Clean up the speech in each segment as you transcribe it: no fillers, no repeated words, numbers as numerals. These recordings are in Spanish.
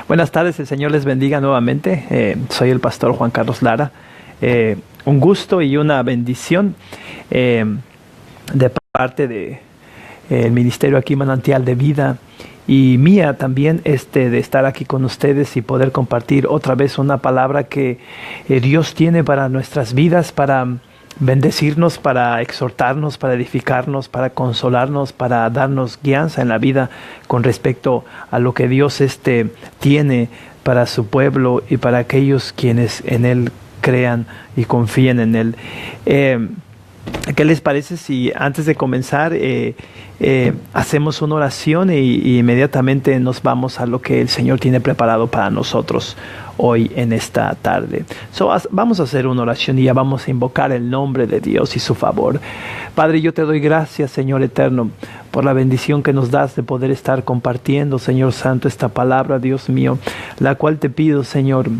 Buenas tardes, el Señor les bendiga nuevamente. Soy el pastor Juan Carlos Lara. Un gusto y una bendición de parte de el ministerio aquí Manantial de Vida y mía también de estar aquí con ustedes y poder compartir otra vez una palabra que Dios tiene para nuestras vidas, para bendecirnos, para exhortarnos, para edificarnos, para consolarnos, para darnos guianza en la vida con respecto a lo que Dios tiene para su pueblo y para aquellos quienes en Él crean y confíen en Él. ¿Qué les parece si antes de comenzar hacemos una oración y inmediatamente nos vamos a lo que el Señor tiene preparado para nosotros hoy en esta tarde? Vamos a hacer una oración y ya vamos a invocar el nombre de Dios y su favor. Padre, yo te doy gracias, Señor eterno, por la bendición que nos das de poder estar compartiendo, Señor Santo, esta palabra, Dios mío, la cual te pido, Señor,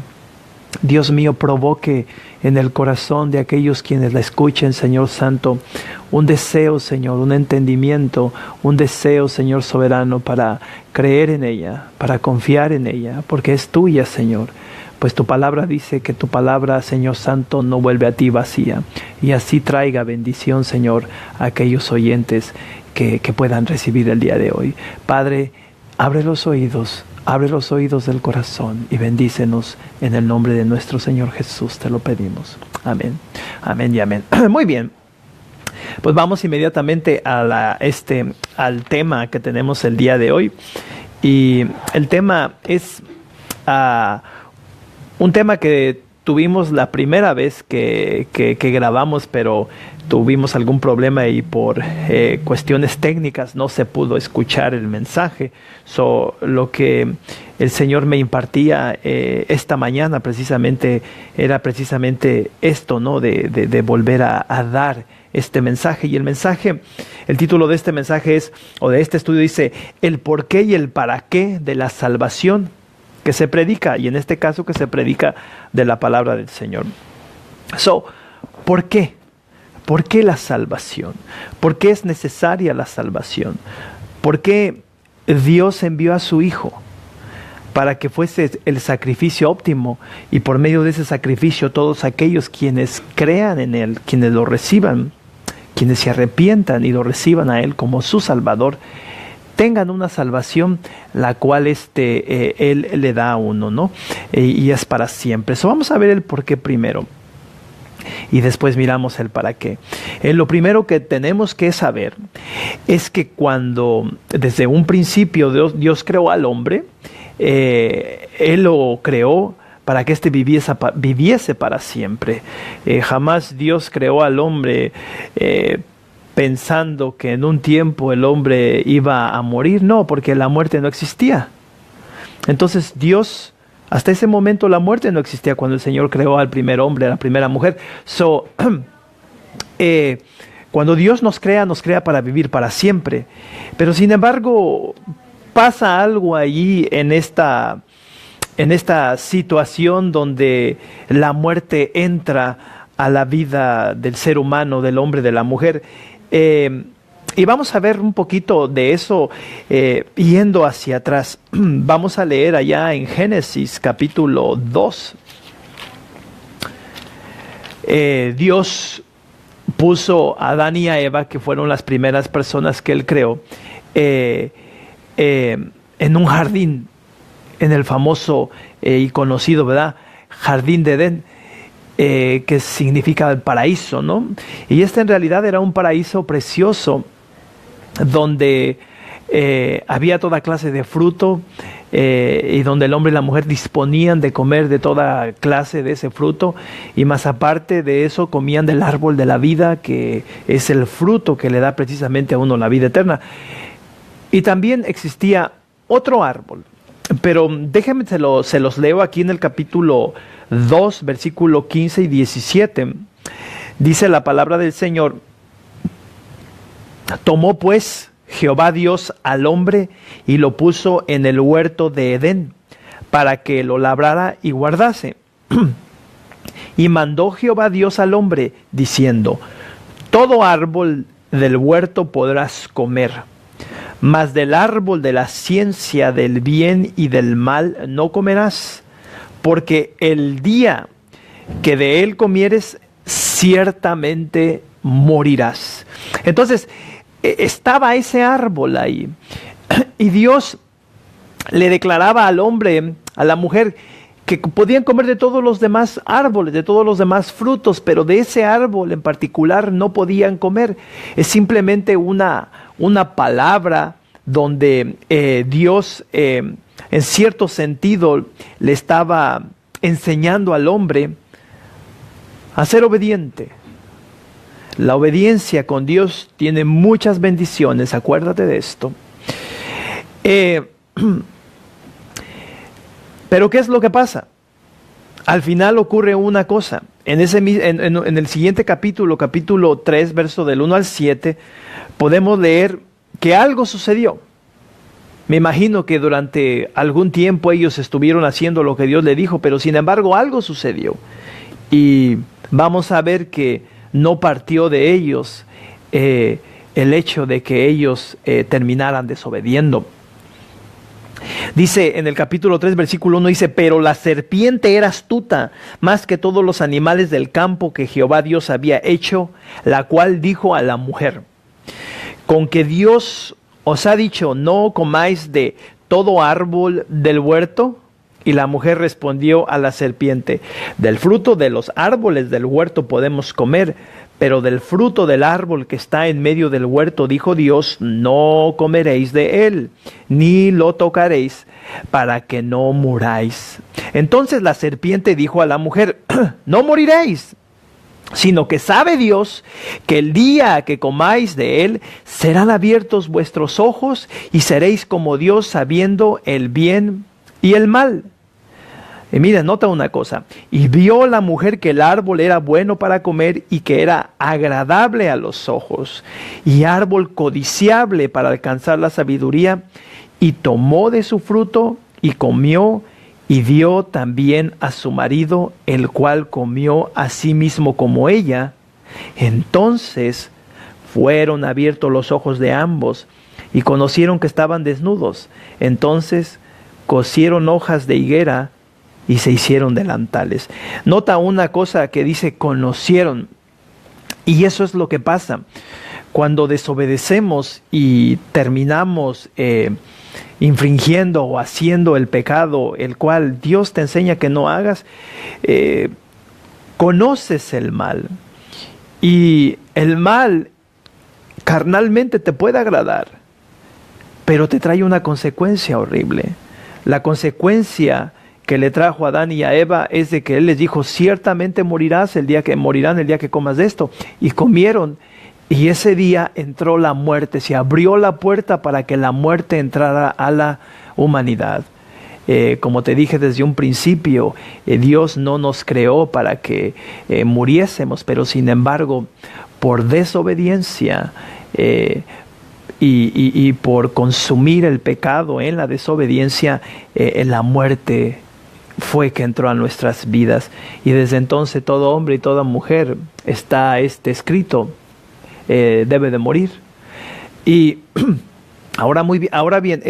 Dios mío, provoque en el corazón de aquellos quienes la escuchen, Señor Santo, un deseo, Señor, un entendimiento, un deseo, Señor soberano, para creer en ella, para confiar en ella, porque es tuya, Señor. Pues tu palabra dice que tu palabra, Señor Santo, no vuelve a ti vacía. Y así traiga bendición, Señor, a aquellos oyentes que puedan recibir el día de hoy. Padre, abre los oídos del corazón y bendícenos en el nombre de nuestro Señor Jesús, te lo pedimos. Amén, amén y amén. Muy bien, pues vamos inmediatamente a al tema que tenemos el día de hoy. Y el tema es un tema que tuvimos la primera vez que grabamos, pero tuvimos algún problema y por cuestiones técnicas no se pudo escuchar el mensaje. Lo que el Señor me impartía esta mañana era precisamente esto, ¿no? De volver a dar este mensaje. Y el título de este mensaje de este estudio dice, el por qué y el para qué de la salvación que se predica, y en este caso que se predica de la palabra del Señor. ¿Por qué? ¿Por qué la salvación? ¿Por qué es necesaria la salvación? ¿Por qué Dios envió a su Hijo para que fuese el sacrificio óptimo y por medio de ese sacrificio todos aquellos quienes crean en Él, quienes lo reciban, quienes se arrepientan y lo reciban a Él como su Salvador, tengan una salvación la cual Él le da a uno, ¿no? Y es para siempre. Vamos a ver el por qué primero y después miramos el para qué. Lo primero que tenemos que saber es que cuando desde un principio Dios creó al hombre, Él lo creó para que viviese para siempre. Jamás Dios creó al hombre pensando que en un tiempo el hombre iba a morir. No, porque la muerte no existía. Entonces Dios, hasta ese momento la muerte no existía cuando el Señor creó al primer hombre, a la primera mujer. Cuando Dios nos crea para vivir para siempre. Pero sin embargo, pasa algo allí en esta situación donde la muerte entra a la vida del ser humano, del hombre, de la mujer. Y vamos a ver un poquito de eso yendo hacia atrás. Vamos a leer allá en Génesis capítulo 2. Dios puso a Adán y a Eva, que fueron las primeras personas que Él creó, en un jardín, en el famoso y conocido, ¿verdad?, Jardín de Edén. Que significa el paraíso, ¿no? Y en realidad era un paraíso precioso donde había toda clase de fruto y donde el hombre y la mujer disponían de comer de toda clase de ese fruto, y más aparte de eso comían del árbol de la vida, que es el fruto que le da precisamente a uno la vida eterna. Y también existía otro árbol, pero déjenme se los leo aquí en el capítulo 2, versículo 15 y 17. Dice la palabra del Señor: tomó pues Jehová Dios al hombre y lo puso en el huerto de Edén para que lo labrara y guardase. Y mandó Jehová Dios al hombre diciendo: todo árbol del huerto podrás comer, mas del árbol de la ciencia del bien y del mal no comerás, porque el día que de él comieres, ciertamente morirás. Entonces, estaba ese árbol ahí, y Dios le declaraba al hombre, a la mujer, que podían comer de todos los demás árboles, de todos los demás frutos, pero de ese árbol en particular no podían comer. Es simplemente una palabra donde Dios, en cierto sentido, le estaba enseñando al hombre a ser obediente. La obediencia con Dios tiene muchas bendiciones, acuérdate de esto. Pero ¿qué es lo que pasa? Al final ocurre una cosa. En el siguiente capítulo, capítulo 3, verso del 1 al 7, podemos leer que algo sucedió. Me imagino que durante algún tiempo ellos estuvieron haciendo lo que Dios le dijo, pero sin embargo algo sucedió. Y vamos a ver que no partió de ellos el hecho de que ellos terminaran desobediendo. Dice en el capítulo 3, versículo 1, dice, pero la serpiente era astuta más que todos los animales del campo que Jehová Dios había hecho, la cual dijo a la mujer, con que Dios os ha dicho, no comáis de todo árbol del huerto. Y la mujer respondió a la serpiente, del fruto de los árboles del huerto podemos comer, pero del fruto del árbol que está en medio del huerto, dijo Dios, no comeréis de él, ni lo tocaréis, para que no muráis. Entonces la serpiente dijo a la mujer, no moriréis, sino que sabe Dios que el día que comáis de él, serán abiertos vuestros ojos, y seréis como Dios, sabiendo el bien y el mal. Y mira, nota una cosa. Y vio la mujer que el árbol era bueno para comer y que era agradable a los ojos y árbol codiciable para alcanzar la sabiduría, y tomó de su fruto y comió y dio también a su marido, el cual comió asimismo como ella. Entonces fueron abiertos los ojos de ambos y conocieron que estaban desnudos. Entonces cosieron hojas de higuera y se hicieron delantales. Nota una cosa que dice conocieron. Y eso es lo que pasa. Cuando desobedecemos y terminamos infringiendo o haciendo el pecado, el cual Dios te enseña que no hagas, conoces el mal. Y el mal carnalmente te puede agradar, pero te trae una consecuencia horrible. La consecuencia que le trajo a Adán y a Eva es de que él les dijo, ciertamente morirán el día que comas de esto. Y comieron, y ese día entró la muerte, se abrió la puerta para que la muerte entrara a la humanidad. Como te dije desde un principio, Dios no nos creó para que muriésemos, pero sin embargo, por desobediencia y por consumir el pecado en la desobediencia, la muerte fue que entró a nuestras vidas. Y desde entonces todo hombre y toda mujer, está escrito, debe de morir. Y ahora bien,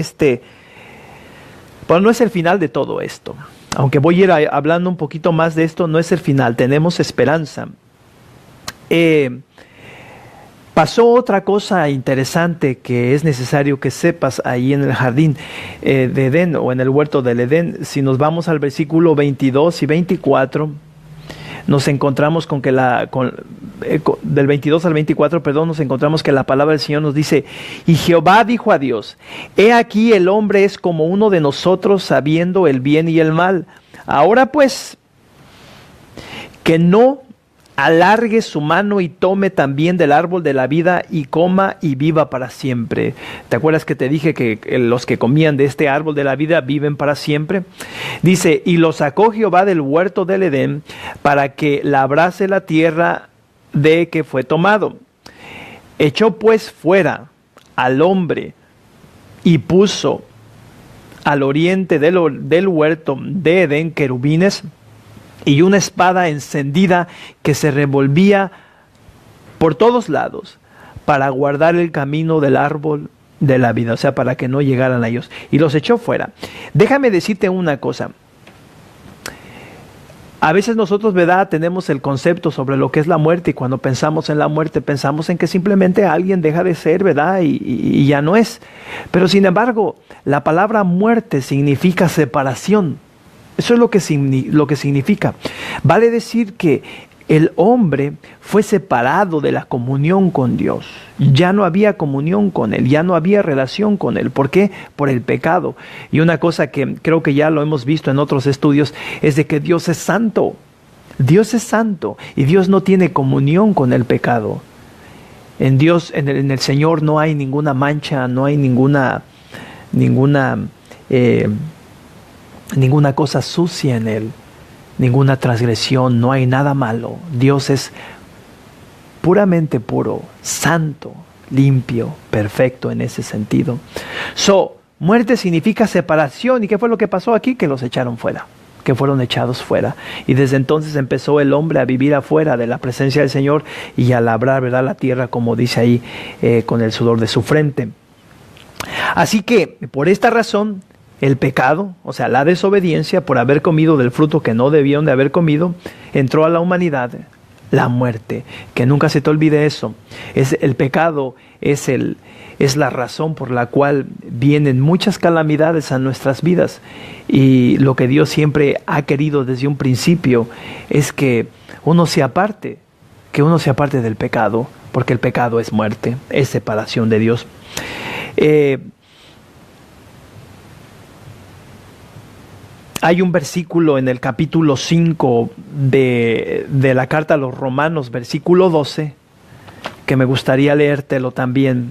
bueno, no es el final de todo esto. Aunque voy a ir hablando un poquito más de esto, no es el final, tenemos esperanza. Pasó otra cosa interesante que es necesario que sepas ahí en el jardín de Edén, o en el huerto del Edén. Si nos vamos al versículo 22 y 24, nos encontramos con que del 22 al 24, nos encontramos que la palabra del Señor nos dice, y Jehová dijo a Dios, he aquí el hombre es como uno de nosotros, sabiendo el bien y el mal. Ahora pues, que no alargue su mano y tome también del árbol de la vida y coma y viva para siempre. ¿Te acuerdas que te dije que los que comían de este árbol de la vida viven para siempre? Dice, y lo sacó Jehová del huerto del Edén para que labrase la tierra de que fue tomado. Echó pues fuera al hombre y puso al oriente del huerto de Edén querubines y una espada encendida que se revolvía por todos lados para guardar el camino del árbol de la vida, o sea, para que no llegaran a ellos, y los echó fuera. Déjame decirte una cosa. A veces nosotros, ¿verdad?, tenemos el concepto sobre lo que es la muerte, y cuando pensamos en la muerte pensamos en que simplemente alguien deja de ser, ¿verdad?, y ya no es. Pero sin embargo, la palabra muerte significa separación. Eso es lo que significa. Vale decir que el hombre fue separado de la comunión con Dios. Ya no había comunión con Él, ya no había relación con Él. ¿Por qué? Por el pecado. Y una cosa que creo que ya lo hemos visto en otros estudios es de que Dios es santo. Dios es santo y Dios no tiene comunión con el pecado. En Dios, en el Señor no hay ninguna mancha, no hay ninguna cosa sucia en Él. Ninguna transgresión, no hay nada malo. Dios es puramente puro, santo, limpio, perfecto en ese sentido. Muerte significa separación. ¿Y qué fue lo que pasó aquí? Que los echaron fuera, que fueron echados fuera. Y desde entonces empezó el hombre a vivir afuera de la presencia del Señor y a labrar, ¿verdad?, la tierra, como dice ahí, con el sudor de su frente. Así que, por esta razón, el pecado, o sea, la desobediencia por haber comido del fruto que no debían de haber comido, entró a la humanidad. La muerte, que nunca se te olvide eso. El pecado es la razón por la cual vienen muchas calamidades a nuestras vidas. Y lo que Dios siempre ha querido desde un principio es que uno se aparte del pecado, porque el pecado es muerte, es separación de Dios. Hay un versículo en el capítulo 5 de la carta a los Romanos, versículo 12, que me gustaría leértelo también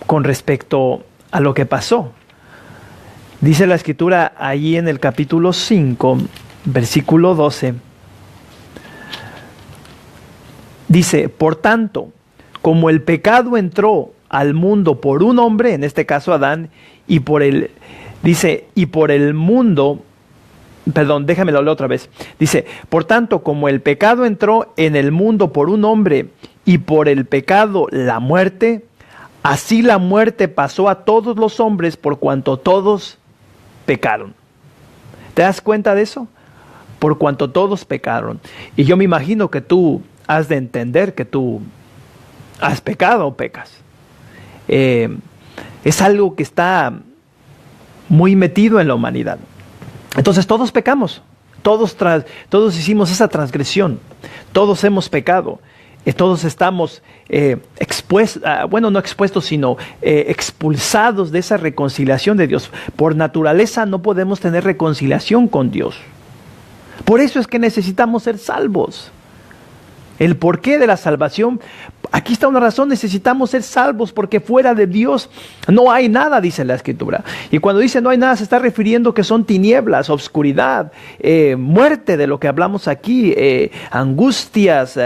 con respecto a lo que pasó. Dice la Escritura allí en el capítulo 5, versículo 12, dice: por tanto, como el pecado entró al mundo por un hombre, en este caso Adán, y por el mundo, perdón, déjamelo leer otra vez. Dice: por tanto, como el pecado entró en el mundo por un hombre, y por el pecado la muerte, así la muerte pasó a todos los hombres por cuanto todos pecaron. ¿Te das cuenta de eso? Por cuanto todos pecaron. Y yo me imagino que tú has de entender que tú has pecado o pecas. Es algo que está muy metido en la humanidad. Entonces todos pecamos, todos hicimos esa transgresión, todos hemos pecado, todos estamos expulsados de esa reconciliación de Dios. Por naturaleza no podemos tener reconciliación con Dios. Por eso es que necesitamos ser salvos. El porqué de la salvación, aquí está una razón: necesitamos ser salvos porque fuera de Dios no hay nada, dice la Escritura. Y cuando dice no hay nada, se está refiriendo que son tinieblas, obscuridad, muerte, de lo que hablamos aquí, angustias,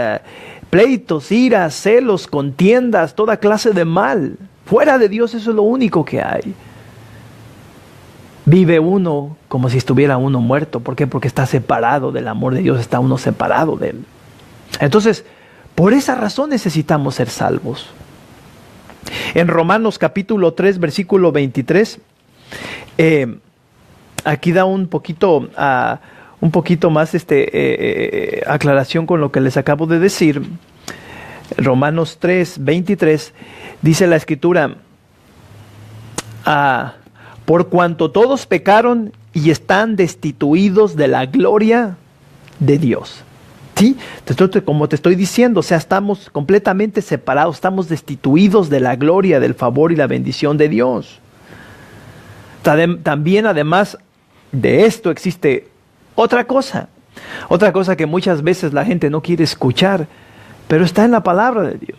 pleitos, iras, celos, contiendas, toda clase de mal. Fuera de Dios eso es lo único que hay. Vive uno como si estuviera uno muerto. ¿Por qué? Porque está separado del amor de Dios, está uno separado de Él. Entonces, por esa razón necesitamos ser salvos. En Romanos capítulo 3, versículo 23, aquí da un poquito más aclaración con lo que les acabo de decir. Romanos 3, 23, dice la Escritura: por cuanto todos pecaron y están destituidos de la gloria de Dios. ¿Sí? Como te estoy diciendo, o sea, estamos completamente separados, estamos destituidos de la gloria, del favor y la bendición de Dios. También, además de esto, existe otra cosa que muchas veces la gente no quiere escuchar, pero está en la palabra de Dios.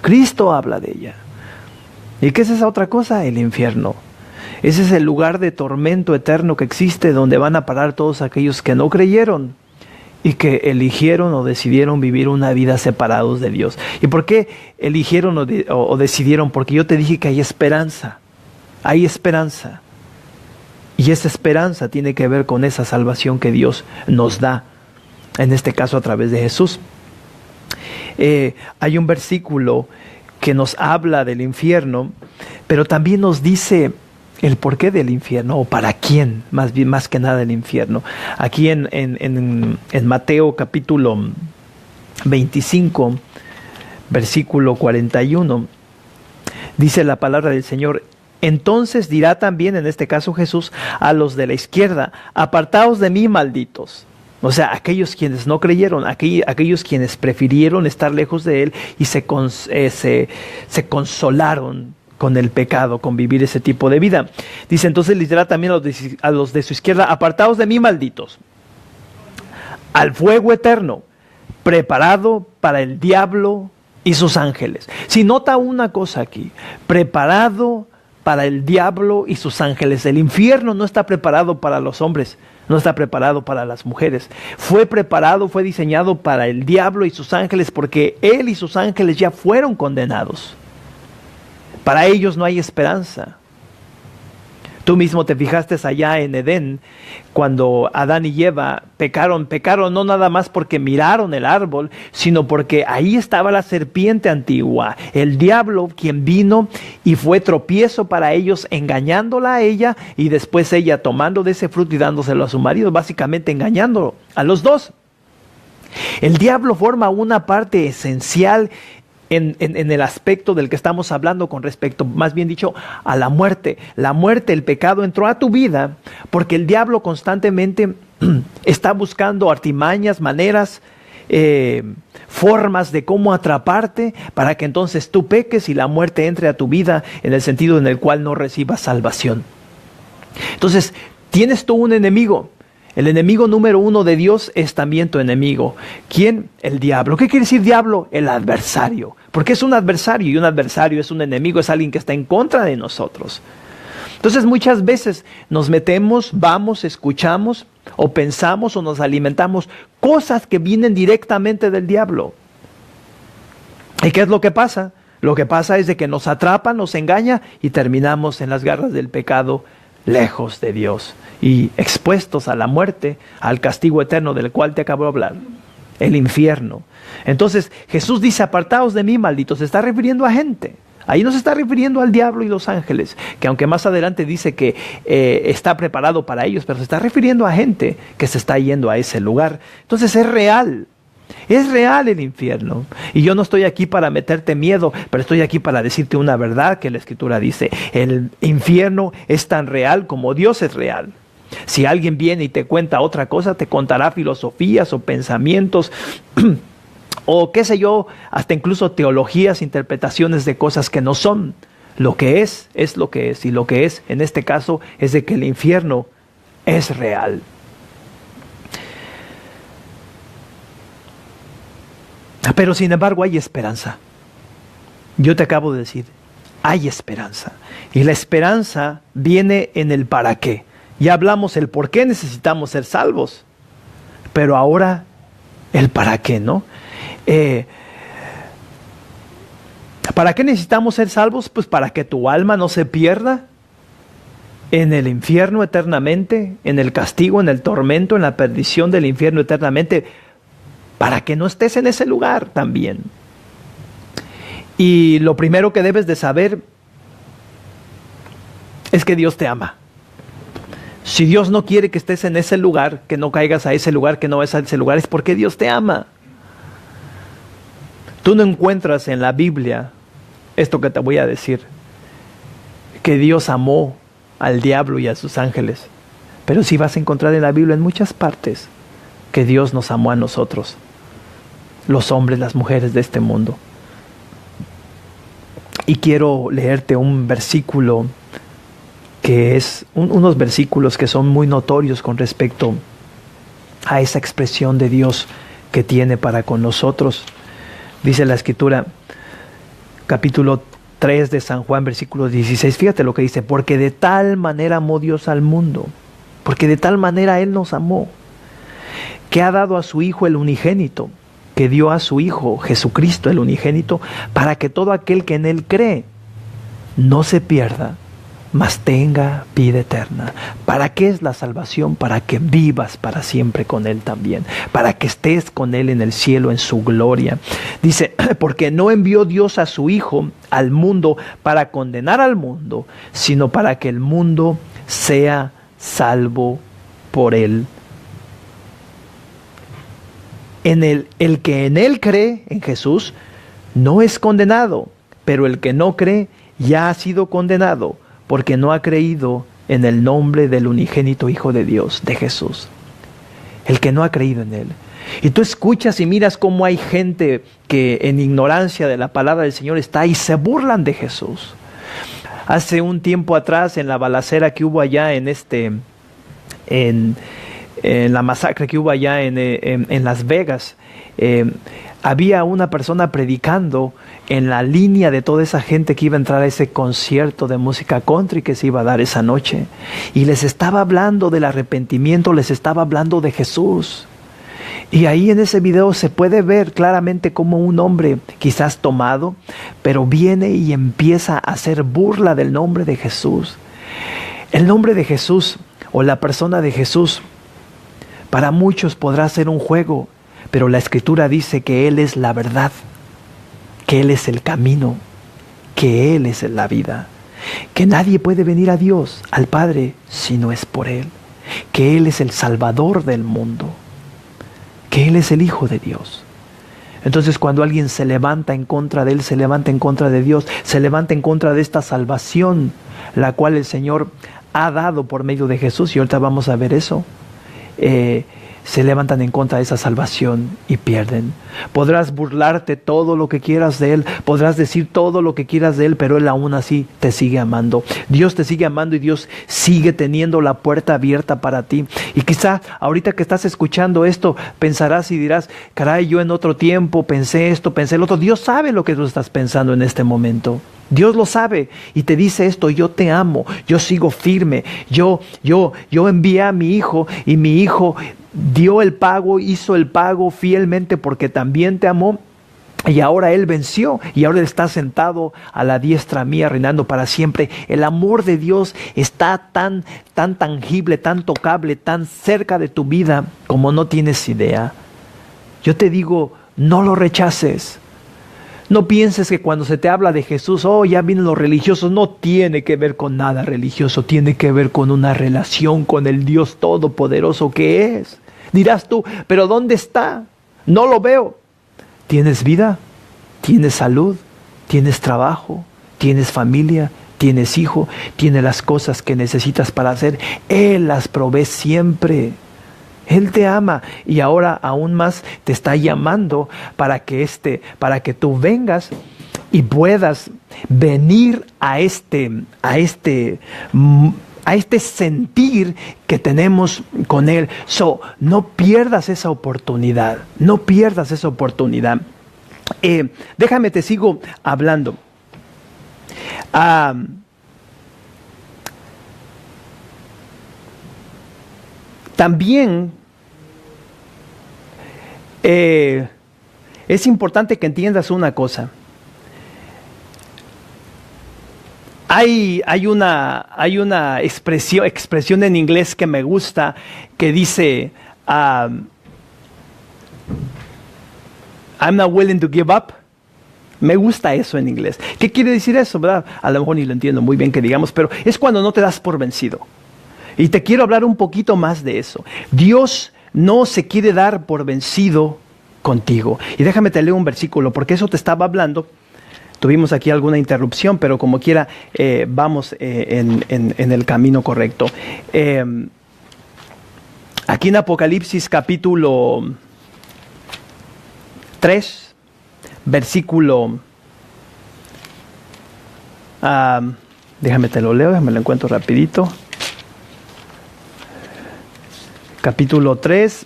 Cristo habla de ella. ¿Y qué es esa otra cosa? El infierno. Ese es el lugar de tormento eterno que existe, donde van a parar todos aquellos que no creyeron y que eligieron o decidieron vivir una vida separados de Dios. ¿Y por qué eligieron o decidieron? Porque yo te dije que hay esperanza. Hay esperanza. Y esa esperanza tiene que ver con esa salvación que Dios nos da, en este caso a través de Jesús. Hay un versículo que nos habla del infierno, pero también nos dice el porqué del infierno, o para quién, más que nada el infierno. Aquí en Mateo capítulo 25, versículo 41, dice la palabra del Señor: entonces dirá también, en este caso Jesús, a los de la izquierda: apartaos de mí, malditos. O sea, aquellos quienes no creyeron, aquellos quienes prefirieron estar lejos de Él y se consolaron con el pecado, con vivir ese tipo de vida. Dice, entonces les dirá también a los de su izquierda: apartaos de mí, malditos, al fuego eterno, preparado para el diablo y sus ángeles. Si nota una cosa aquí: preparado para el diablo y sus ángeles. El infierno no está preparado para los hombres, no está preparado para las mujeres. Fue preparado, fue diseñado para el diablo y sus ángeles, porque él y sus ángeles ya fueron condenados. Para ellos no hay esperanza. Tú mismo te fijaste allá en Edén, cuando Adán y Eva pecaron no nada más porque miraron el árbol, sino porque ahí estaba la serpiente antigua, el diablo, quien vino y fue tropiezo para ellos, engañándola a ella, y después ella tomando de ese fruto y dándoselo a su marido, básicamente engañándolo a los dos. El diablo forma una parte esencial en el aspecto del que estamos hablando, con respecto, más bien dicho, a la muerte. La muerte, el pecado entró a tu vida porque el diablo constantemente está buscando artimañas, maneras, formas de cómo atraparte para que entonces tú peques y la muerte entre a tu vida, en el sentido en el cual no recibas salvación. Entonces, tienes tú un enemigo. El enemigo número uno de Dios es también tu enemigo. ¿Quién? El diablo. ¿Qué quiere decir diablo? El adversario. Porque es un adversario, y un adversario es un enemigo, es alguien que está en contra de nosotros. Entonces muchas veces nos metemos, vamos, escuchamos, o pensamos, o nos alimentamos cosas que vienen directamente del diablo. ¿Y qué es lo que pasa? Lo que pasa es de que nos atrapa, nos engaña, y terminamos en las garras del pecado, lejos de Dios y expuestos a la muerte, al castigo eterno del cual te acabo de hablar, el infierno. Entonces Jesús dice: apartaos de mí, malditos. Se está refiriendo a gente. Ahí no se está refiriendo al diablo y los ángeles, que aunque más adelante dice que está preparado para ellos, pero se está refiriendo a gente que se está yendo a ese lugar. Entonces es real. Es real el infierno. Y yo no estoy aquí para meterte miedo, pero estoy aquí para decirte una verdad que la Escritura dice: el infierno es tan real como Dios es real. Si alguien viene y te cuenta otra cosa, te contará filosofías o pensamientos o qué sé yo, hasta incluso teologías, interpretaciones de cosas que no son. Lo que es lo que es, y lo que es en este caso es de que el infierno es real. Pero sin embargo hay esperanza. Yo te acabo de decir, hay esperanza. Y la esperanza viene en el para qué. Ya hablamos el por qué necesitamos ser salvos. Pero ahora el para qué, ¿no? ¿Para qué necesitamos ser salvos? Pues para que tu alma no se pierda en el infierno eternamente, en el castigo, en el tormento, en la perdición del infierno eternamente, para que no estés en ese lugar también. Y lo primero que debes de saber es que Dios te ama. Si Dios no quiere que estés en ese lugar, que no caigas a ese lugar, que no vayas a ese lugar, es porque Dios te ama. Tú no encuentras en la Biblia esto que te voy a decir, que Dios amó al diablo y a sus ángeles. Pero sí vas a encontrar en la Biblia, en muchas partes, que Dios nos amó a nosotros, los hombres, las mujeres de este mundo. Y quiero leerte un versículo que es unos versículos que son muy notorios con respecto a esa expresión de Dios que tiene para con nosotros. Dice la Escritura, capítulo 3 de San Juan, versículo 16. Fíjate lo que dice: porque de tal manera amó Dios al mundo, porque de tal manera Él nos amó, que ha dado a su Hijo el unigénito, que dio a su Hijo Jesucristo el unigénito, para que todo aquel que en Él cree no se pierda, mas tenga vida eterna. ¿Para qué es la salvación? Para que vivas para siempre con Él también, para que estés con Él en el cielo, en su gloria. Dice, porque no envió Dios a su Hijo al mundo para condenar al mundo, sino para que el mundo sea salvo por Él. El que en Él cree, en Jesús, no es condenado, pero el que no cree ya ha sido condenado, porque no ha creído en el nombre del unigénito Hijo de Dios, de Jesús. El que no ha creído en Él. Y tú escuchas y miras cómo hay gente que en ignorancia de la palabra del Señor está y se burlan de Jesús. Hace un tiempo atrás, en la balacera que hubo allá en la masacre que hubo allá en Las Vegas, había una persona predicando en la línea de toda esa gente que iba a entrar a ese concierto de música country que se iba a dar esa noche. Y les estaba hablando del arrepentimiento, les estaba hablando de Jesús. Y ahí en ese video se puede ver claramente cómo un hombre quizás tomado, pero viene y empieza a hacer burla del nombre de Jesús. El nombre de Jesús o la persona de Jesús para muchos podrá ser un juego, pero la Escritura dice que Él es la verdad, que Él es el camino, que Él es la vida, que nadie puede venir a Dios, al Padre, si no es por Él, que Él es el Salvador del mundo, que Él es el Hijo de Dios. Entonces cuando alguien se levanta en contra de Él, se levanta en contra de Dios, se levanta en contra de esta salvación, la cual el Señor ha dado por medio de Jesús, y ahorita vamos a ver eso. Se levantan en contra de esa salvación y pierden. Podrás burlarte todo lo que quieras de Él, podrás decir todo lo que quieras de Él, pero Él aún así te sigue amando. Dios te sigue amando y Dios sigue teniendo la puerta abierta para ti. Y quizá ahorita que estás escuchando esto, pensarás y dirás, caray, yo en otro tiempo pensé esto, pensé el otro. Dios sabe lo que tú estás pensando en este momento. Dios lo sabe y te dice esto: yo te amo, yo sigo firme, yo envié a mi hijo y mi hijo dio el pago, hizo el pago fielmente porque también te amó. Y ahora Él venció y ahora Él está sentado a la diestra mía, reinando para siempre. El amor de Dios está tan tangible, tan tocable, tan cerca de tu vida como no tienes idea. Yo te digo, no lo rechaces. No pienses que cuando se te habla de Jesús, oh, ya vienen los religiosos. No tiene que ver con nada religioso, tiene que ver con una relación con el Dios Todopoderoso que es. Dirás tú, pero ¿dónde está? No lo veo. ¿Tienes vida? ¿Tienes salud? ¿Tienes trabajo? ¿Tienes familia? ¿Tienes hijo? ¿Tienes las cosas que necesitas para hacer? Él las provee siempre. Él te ama y ahora aún más te está llamando para que tú vengas y puedas venir a este sentir que tenemos con Él. No pierdas esa oportunidad, no pierdas esa oportunidad. Déjame, te sigo hablando. También es importante que entiendas una cosa. Hay una expresión en inglés que me gusta que dice I'm not willing to give up. Me gusta eso en inglés. ¿Qué quiere decir eso, verdad? A lo mejor ni lo entiendo muy bien que digamos, pero es cuando no te das por vencido. Y te quiero hablar un poquito más de eso. Dios no se quiere dar por vencido contigo. Y déjame te leo un versículo, porque eso te estaba hablando. Tuvimos aquí alguna interrupción, pero como quiera, vamos en el camino correcto. Aquí en Apocalipsis capítulo 3, versículo... déjame te lo leo, déjame lo encuentro rapidito. Capítulo 3,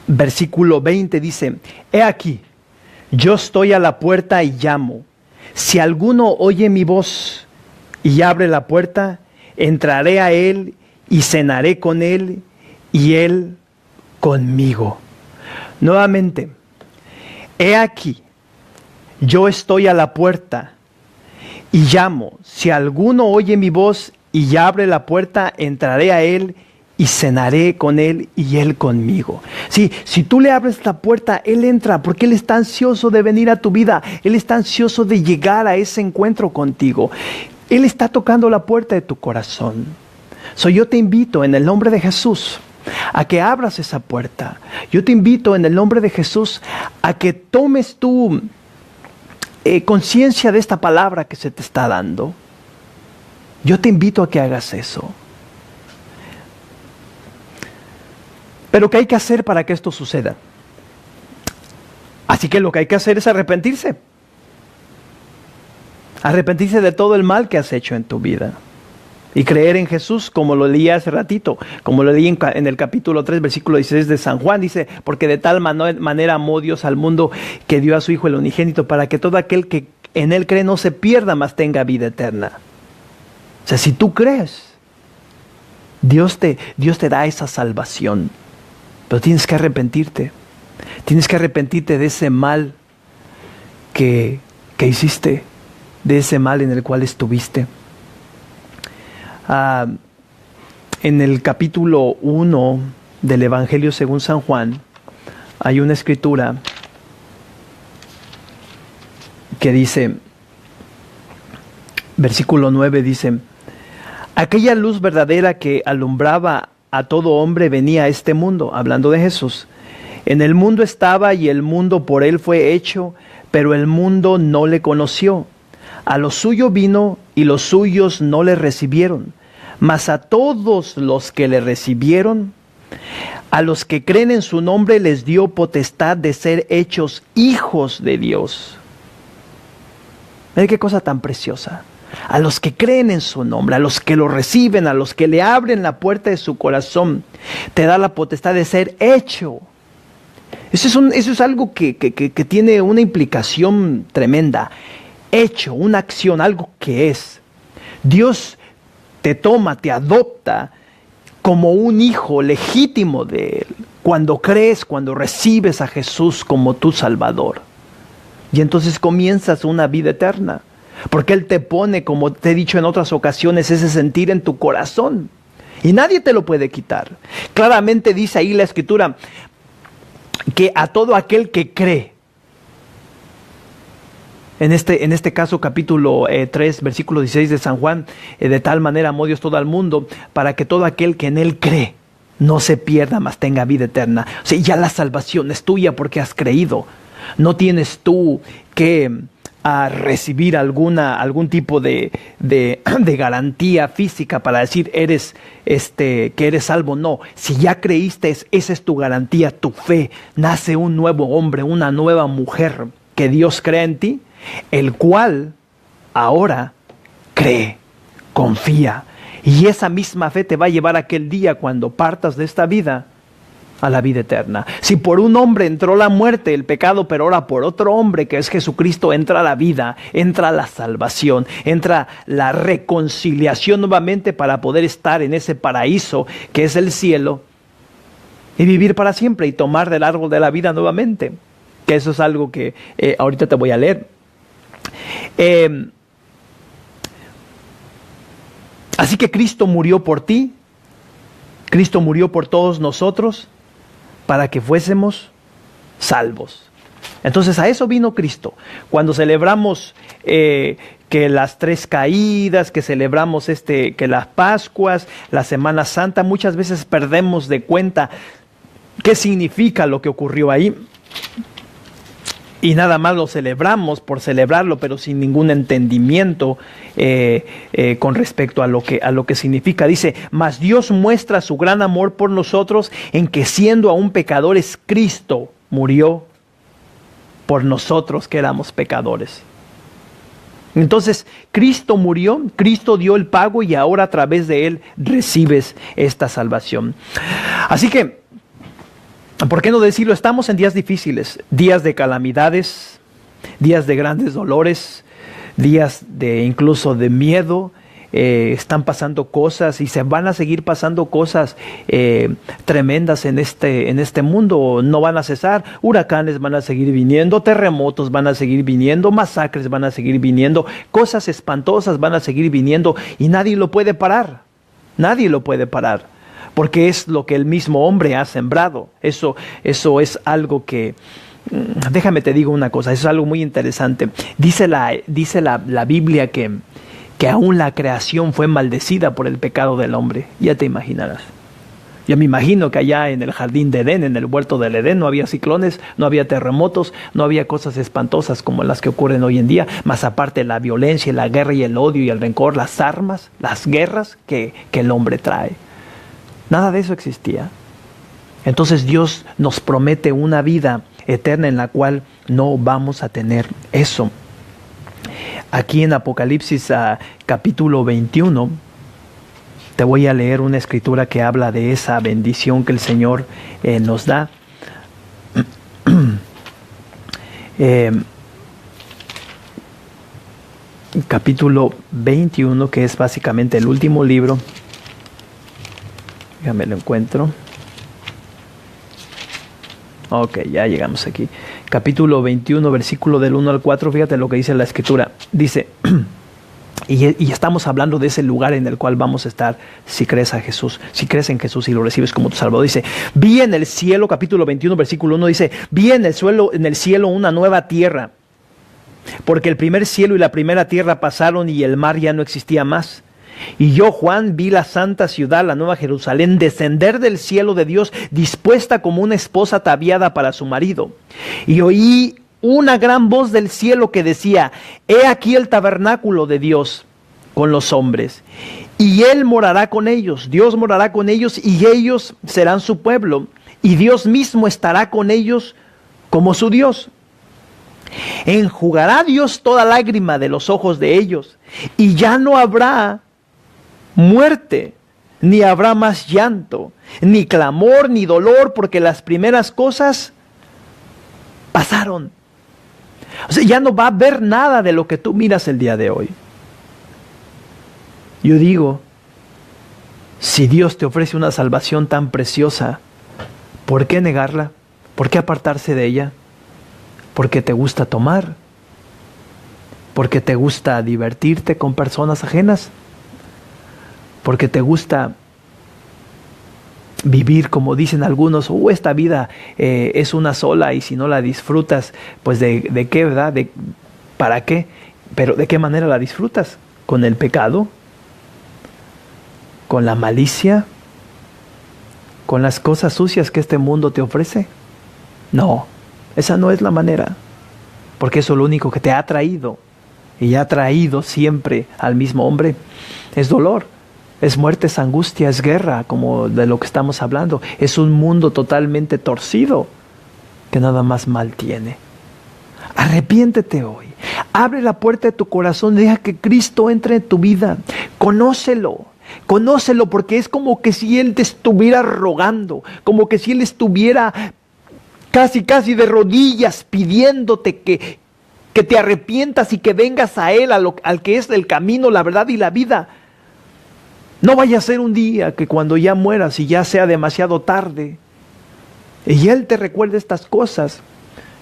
versículo 20 dice: He aquí, yo estoy a la puerta y llamo. Si alguno oye mi voz y abre la puerta, entraré a él y cenaré con él y él conmigo. Nuevamente, he aquí, yo estoy a la puerta y llamo. Si alguno oye mi voz y abre la puerta, entraré a él y cenaré con él y él conmigo. Sí, si tú le abres la puerta, él entra porque él está ansioso de venir a tu vida. Él está ansioso de llegar a ese encuentro contigo. Él está tocando la puerta de tu corazón. Yo te invito en el nombre de Jesús a que abras esa puerta. Yo te invito en el nombre de Jesús a que tomes tu conciencia de esta palabra que se te está dando. Yo te invito a que hagas eso. Pero ¿qué hay que hacer para que esto suceda? Así que lo que hay que hacer es arrepentirse. Arrepentirse de todo el mal que has hecho en tu vida. Y creer en Jesús, como lo leí hace ratito, como lo leí en el capítulo 3, versículo 16 de San Juan, dice, porque de tal manera amó Dios al mundo que dio a su Hijo el unigénito, para que todo aquel que en Él cree no se pierda, mas tenga vida eterna. O sea, si tú crees, Dios te da esa salvación, pero tienes que arrepentirte. Tienes que arrepentirte de ese mal que hiciste, de ese mal en el cual estuviste. En el capítulo 1 del Evangelio según San Juan, hay una escritura que dice, versículo 9 dice, aquella luz verdadera que alumbraba a todo hombre venía a este mundo, hablando de Jesús. En el mundo estaba y el mundo por él fue hecho, pero el mundo no le conoció. A lo suyo vino y los suyos no le recibieron. Mas a todos los que le recibieron, a los que creen en su nombre, les dio potestad de ser hechos hijos de Dios. Mira qué cosa tan preciosa. A los que creen en su nombre, a los que lo reciben, a los que le abren la puerta de su corazón, te da la potestad de ser hecho. Eso es algo que tiene una implicación tremenda. Hecho, una acción, algo que es. Dios te toma, te adopta como un hijo legítimo de Él. Cuando crees, cuando recibes a Jesús como tu Salvador. Y entonces comienzas una vida eterna. Porque Él te pone, como te he dicho en otras ocasiones, ese sentir en tu corazón. Y nadie te lo puede quitar. Claramente dice ahí la Escritura que a todo aquel que cree, en este caso capítulo 3, versículo 16 de San Juan, de tal manera amó Dios todo al mundo, para que todo aquel que en Él cree no se pierda, mas tenga vida eterna. O sea, ya la salvación es tuya porque has creído. No tienes tú que recibir algún tipo de garantía física para decir que eres salvo. No, si ya creíste, esa es tu garantía, tu fe. Nace un nuevo hombre, una nueva mujer que Dios crea en ti, el cual ahora cree, confía, y esa misma fe te va a llevar a aquel día cuando partas de esta vida a la vida eterna. Si por un hombre entró la muerte, el pecado, pero ahora por otro hombre que es Jesucristo entra la vida, entra la salvación, entra la reconciliación nuevamente para poder estar en ese paraíso que es el cielo y vivir para siempre y tomar del árbol de la vida nuevamente. Que eso es algo que ahorita te voy a leer. Así que Cristo murió por ti, Cristo murió por todos nosotros para que fuésemos salvos. Entonces a eso vino Cristo. Cuando celebramos que las 3 caídas, que celebramos que las Pascuas, la Semana Santa, muchas veces perdemos de cuenta qué significa lo que ocurrió ahí. Y nada más lo celebramos por celebrarlo, pero sin ningún entendimiento con respecto a lo que significa. Dice, mas Dios muestra su gran amor por nosotros en que siendo aún pecadores, Cristo murió por nosotros que éramos pecadores. Entonces, Cristo murió, Cristo dio el pago y ahora a través de Él recibes esta salvación. Así que, ¿por qué no decirlo? Estamos en días difíciles, días de calamidades, días de grandes dolores, días incluso de miedo, están pasando cosas y se van a seguir pasando cosas tremendas en este mundo, no van a cesar. Huracanes van a seguir viniendo, terremotos van a seguir viniendo, masacres van a seguir viniendo, cosas espantosas van a seguir viniendo y nadie lo puede parar. Nadie lo puede parar, porque es lo que el mismo hombre ha sembrado. Eso es algo que, déjame te digo una cosa, eso es algo muy interesante. Dice la Biblia que aún la creación fue maldecida por el pecado del hombre. Ya te imaginarás. Yo me imagino que allá en el jardín de Edén, en el huerto del Edén, no había ciclones, no había terremotos, no había cosas espantosas como las que ocurren hoy en día, más aparte la violencia, la guerra y el odio y el rencor, las armas, las guerras que el hombre trae. Nada de eso existía. Entonces Dios nos promete una vida eterna en la cual no vamos a tener eso. Aquí en Apocalipsis capítulo 21, te voy a leer una escritura que habla de esa bendición que el Señor nos da. Capítulo 21, que es básicamente el último libro. Déjame lo encuentro. Ok, ya llegamos aquí. Capítulo 21, versículo del 1 al 4, fíjate lo que dice la escritura. Dice, y estamos hablando de ese lugar en el cual vamos a estar si crees a Jesús, si crees en Jesús y lo recibes como tu Salvador. Dice, vi en el cielo, capítulo 21, versículo 1, dice, vi en el cielo una nueva tierra, porque el primer cielo y la primera tierra pasaron y el mar ya no existía más. Y yo, Juan, vi la santa ciudad, la nueva Jerusalén, descender del cielo de Dios, dispuesta como una esposa ataviada para su marido. Y oí una gran voz del cielo que decía, he aquí el tabernáculo de Dios con los hombres, y Él morará con ellos, Dios morará con ellos, y ellos serán su pueblo, y Dios mismo estará con ellos como su Dios. Enjugará Dios toda lágrima de los ojos de ellos, y ya no habrá muerte, ni habrá más llanto, ni clamor, ni dolor, porque las primeras cosas pasaron. O sea, ya no va a haber nada de lo que tú miras el día de hoy. Yo digo, si Dios te ofrece una salvación tan preciosa, ¿por qué negarla? ¿Por qué apartarse de ella? ¿Porque te gusta tomar? ¿Porque te gusta divertirte con personas ajenas? ¿Porque te gusta vivir como dicen algunos, esta vida es una sola y si no la disfrutas, pues de qué, ¿verdad? ¿Para qué? Pero ¿de qué manera la disfrutas? ¿Con el pecado? ¿Con la malicia? ¿Con las cosas sucias que este mundo te ofrece? No, esa no es la manera, porque eso es lo único que te ha traído y ha traído siempre al mismo hombre, es dolor. Es muerte, es angustia, es guerra, como de lo que estamos hablando. Es un mundo totalmente torcido que nada más mal tiene. Arrepiéntete hoy. Abre la puerta de tu corazón. Deja que Cristo entre en tu vida. Conócelo. Conócelo, porque es como que si Él te estuviera rogando. Como que si Él estuviera casi de rodillas pidiéndote que te arrepientas y que vengas a Él, al que es el camino, la verdad y la vida. No vaya a ser un día que cuando ya mueras y ya sea demasiado tarde, y Él te recuerde estas cosas,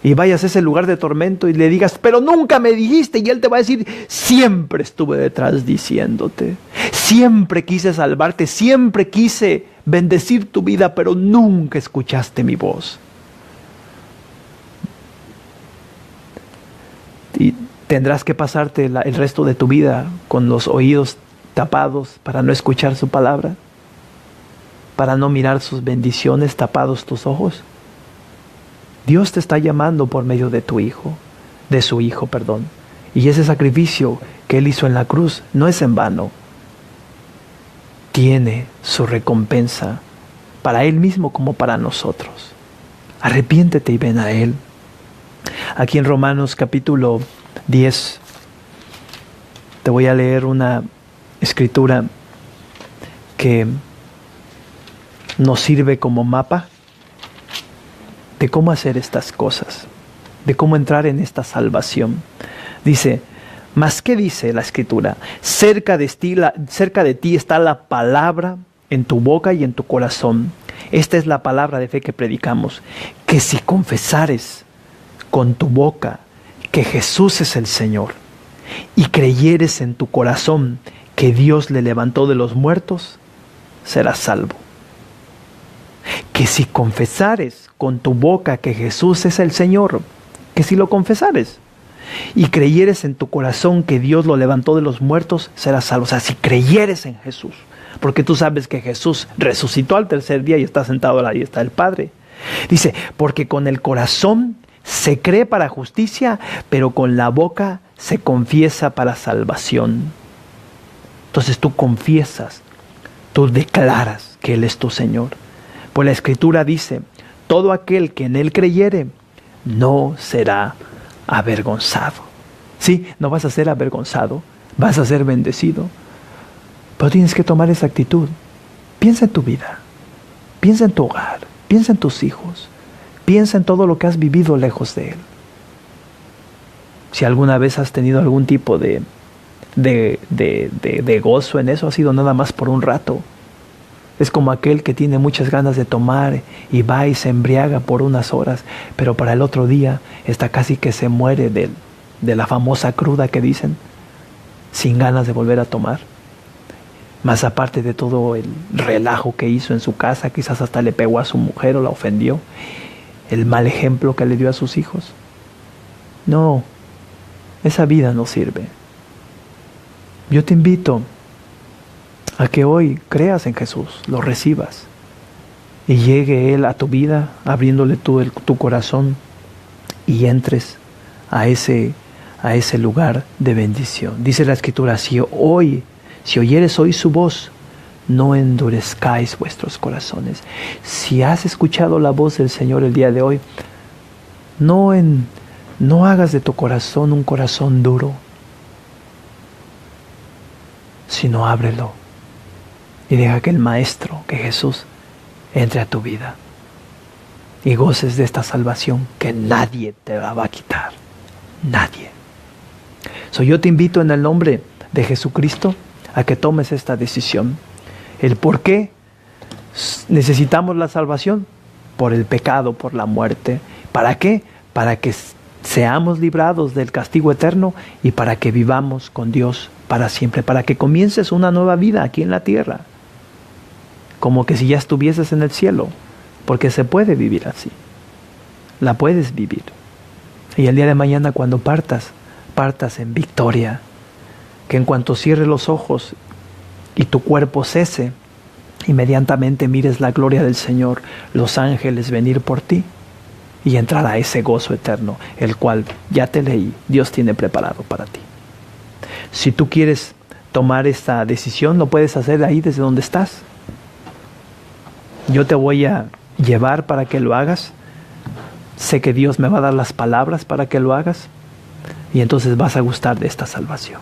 y vayas a ese lugar de tormento y le digas, pero nunca me dijiste, y Él te va a decir, siempre estuve detrás diciéndote, siempre quise salvarte, siempre quise bendecir tu vida, pero nunca escuchaste mi voz. Y tendrás que pasarte el resto de tu vida con los oídos tapados para no escuchar su palabra, para no mirar sus bendiciones, tapados tus ojos. Dios te está llamando por medio de su hijo, perdón. Y ese sacrificio que Él hizo en la cruz no es en vano. Tiene su recompensa para Él mismo como para nosotros. Arrepiéntete y ven a Él. Aquí en Romanos capítulo 10, te voy a leer una escritura que nos sirve como mapa de cómo hacer estas cosas, de cómo entrar en esta salvación. Dice, Mas, ¿qué dice la Escritura? Cerca de ti está la palabra en tu boca y en tu corazón. Esta es la palabra de fe que predicamos, que si confesares con tu boca que Jesús es el Señor y creyeres en tu corazón que Dios le levantó de los muertos, serás salvo. Que si confesares con tu boca que Jesús es el Señor, que si lo confesares y creyeres en tu corazón que Dios lo levantó de los muertos, serás salvo. O sea, si creyeres en Jesús, porque tú sabes que Jesús resucitó al tercer día y está sentado a la diestra del Padre. Dice, porque con el corazón se cree para justicia, pero con la boca se confiesa para salvación. Entonces tú confiesas, tú declaras que Él es tu Señor. Pues la Escritura dice, todo aquel que en Él creyere no será avergonzado. Sí, no vas a ser avergonzado, vas a ser bendecido. Pero tienes que tomar esa actitud. Piensa en tu vida, piensa en tu hogar, piensa en tus hijos, piensa en todo lo que has vivido lejos de Él. Si alguna vez has tenido algún tipo de gozo en eso, ha sido nada más por un rato. Es como aquel que tiene muchas ganas de tomar y va y se embriaga por unas horas, pero para el otro día está casi que se muere de la famosa cruda que dicen, sin ganas de volver a tomar. Más aparte de todo el relajo que hizo en su casa, quizás hasta le pegó a su mujer o la ofendió, el mal ejemplo que le dio a sus hijos. No, esa vida no sirve. Yo te invito a que hoy creas en Jesús, lo recibas y llegue Él a tu vida, abriéndole tu corazón y entres a ese lugar de bendición. Dice la Escritura, si oyeres hoy su voz, no endurezcáis vuestros corazones. Si has escuchado la voz del Señor el día de hoy, no hagas de tu corazón un corazón duro, sino ábrelo y deja que el Maestro, que Jesús, entre a tu vida y goces de esta salvación que nadie te la va a quitar. Nadie. Yo te invito en el nombre de Jesucristo a que tomes esta decisión. ¿El por qué necesitamos la salvación? Por el pecado, por la muerte. ¿Para qué? Para que seamos librados del castigo eterno y para que vivamos con Dios para siempre, para que comiences una nueva vida aquí en la tierra, como que si ya estuvieses en el cielo, porque se puede vivir así, la puedes vivir. Y el día de mañana cuando partas en victoria, que en cuanto cierres los ojos y tu cuerpo cese, inmediatamente mires la gloria del Señor, los ángeles venir por ti y entrar a ese gozo eterno, el cual ya te leí, Dios tiene preparado para ti. Si tú quieres tomar esta decisión, lo puedes hacer ahí desde donde estás. Yo te voy a llevar para que lo hagas. Sé que Dios me va a dar las palabras para que lo hagas. Y entonces vas a gustar de esta salvación.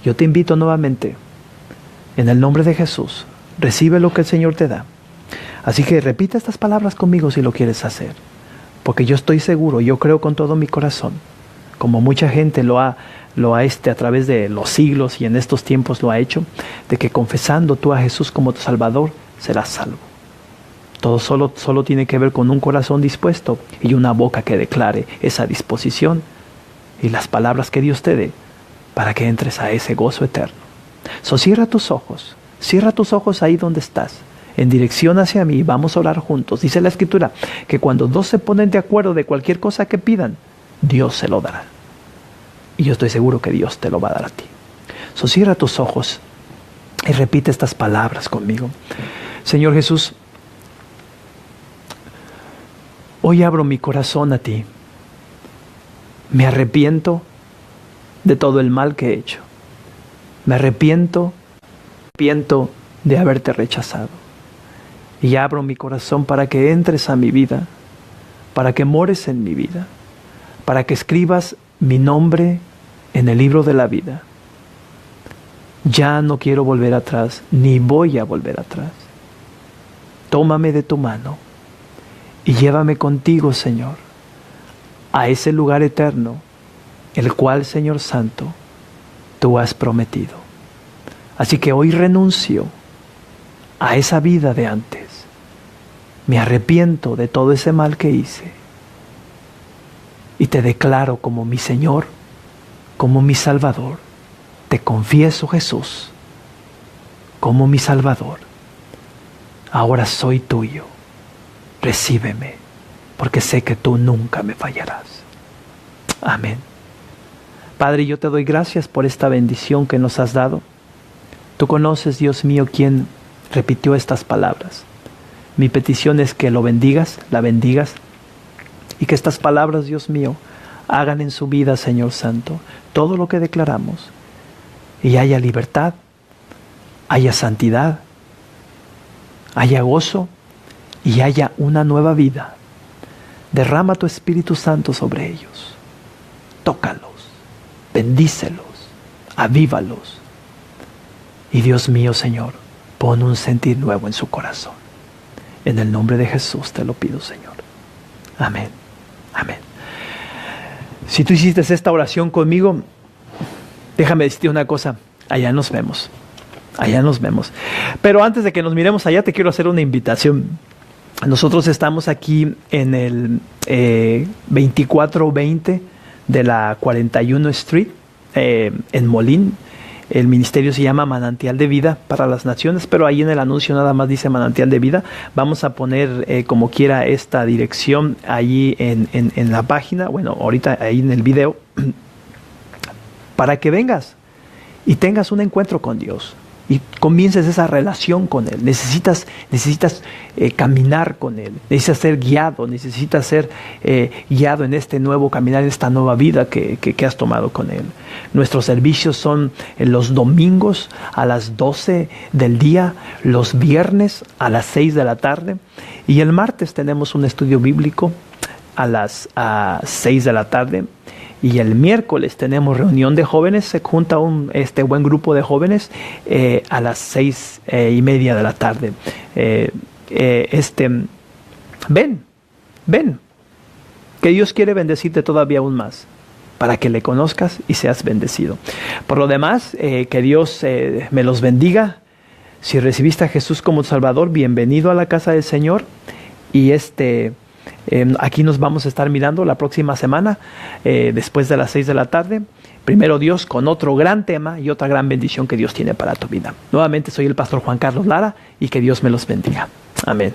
Yo te invito nuevamente, en el nombre de Jesús, recibe lo que el Señor te da. Así que repite estas palabras conmigo si lo quieres hacer. Porque yo estoy seguro, yo creo con todo mi corazón, como mucha gente lo ha a través de los siglos y en estos tiempos lo ha hecho, de que confesando tú a Jesús como tu Salvador, serás salvo. Todo solo tiene que ver con un corazón dispuesto y una boca que declare esa disposición y las palabras que Dios te dé para que entres a ese gozo eterno. Cierra tus ojos ahí donde estás, en dirección hacia mí, vamos a orar juntos. Dice la Escritura que cuando dos se ponen de acuerdo de cualquier cosa que pidan, Dios se lo dará. Y yo estoy seguro que Dios te lo va a dar a ti. Cierra tus ojos y repite estas palabras conmigo. Señor Jesús, hoy abro mi corazón a ti. Me arrepiento de todo el mal que he hecho. Me arrepiento de haberte rechazado. Y abro mi corazón para que entres a mi vida, para que mores en mi vida, para que escribas mi nombre en el libro de la vida. Ya no quiero volver atrás, ni voy a volver atrás. Tómame de tu mano y llévame contigo, Señor, a ese lugar eterno el cual, Señor Santo, tú has prometido. Así que hoy renuncio a esa vida de antes. Me arrepiento de todo ese mal que hice. Y te declaro como mi Señor, como mi Salvador. Te confieso, Jesús, como mi Salvador. Ahora soy tuyo. Recíbeme, porque sé que tú nunca me fallarás. Amén. Padre, yo te doy gracias por esta bendición que nos has dado. Tú conoces, Dios mío, quién repitió estas palabras. Mi petición es que lo bendigas, la bendigas, y que estas palabras, Dios mío, hagan en su vida, Señor Santo, todo lo que declaramos, y haya libertad, haya santidad, haya gozo, y haya una nueva vida. Derrama tu Espíritu Santo sobre ellos. Tócalos, bendícelos, avívalos. Y Dios mío, Señor, pon un sentir nuevo en su corazón. En el nombre de Jesús te lo pido, Señor. Amén. Amén. Si tú hiciste esta oración conmigo, déjame decirte una cosa. Allá nos vemos. Allá nos vemos. Pero antes de que nos miremos allá, te quiero hacer una invitación. Nosotros estamos aquí en el 2420 de la 41 Street, en Molín. El ministerio se llama Manantial de Vida para las Naciones, pero ahí en el anuncio nada más dice Manantial de Vida. Vamos a poner como quiera esta dirección allí en la página, bueno, ahorita ahí en el video, para que vengas y tengas un encuentro con Dios y comiences esa relación con Él. Necesitas caminar con Él, necesitas ser guiado, necesitas ser guiado en este nuevo caminar, en esta nueva vida que has tomado con Él. Nuestros servicios son los domingos a las 12 del día, los viernes a las 6 de la tarde, y el martes tenemos un estudio bíblico a las 6 de la tarde. Y el miércoles tenemos reunión de jóvenes, se junta este buen grupo de jóvenes a las 6:30 de la tarde. Ven, que Dios quiere bendecirte todavía aún más, para que le conozcas y seas bendecido. Por lo demás, que Dios me los bendiga. Si recibiste a Jesús como Salvador, bienvenido a la casa del Señor. Y aquí nos vamos a estar mirando la próxima semana, después de las 6 de la tarde. Primero Dios, con otro gran tema y otra gran bendición que Dios tiene para tu vida. Nuevamente soy el pastor Juan Carlos Lara y que Dios me los bendiga. Amén.